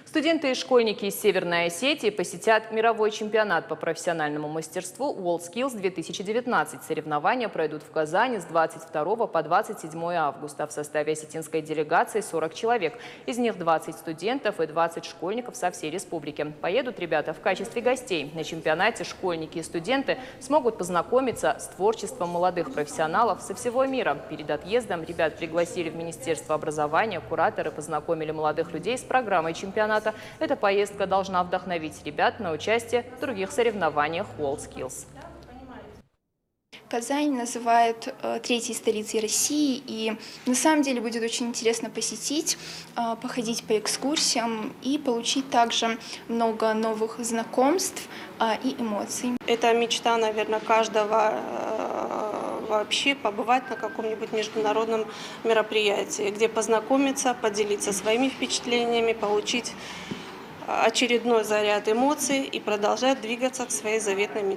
Студенты и школьники из Северной Осетии посетят мировой чемпионат по профессиональному мастерству WorldSkills 2019. Соревнования пройдут в Казани с 22 по 27 августа. В составе осетинской делегации 40 человек. Из них 20 студентов и 20 школьников со всей республики. Поедут ребята в качестве гостей. На чемпионате школьники и студенты смогут познакомиться с творчеством молодых профессионалов со всего мира. Перед отъездом ребят пригласили в Министерство образования. Кураторы познакомили молодых людей с программой чемпионата. Эта поездка должна вдохновить ребят на участие в других соревнованиях WorldSkills. Казань называют третьей столицей России, и на самом деле будет очень интересно посетить, походить по экскурсиям и получить также много новых знакомств и эмоций. Это мечта, наверное, каждого вообще побывать на каком-нибудь международном мероприятии, где познакомиться, поделиться своими впечатлениями, получить очередной заряд эмоций и продолжать двигаться к своей заветной мечте.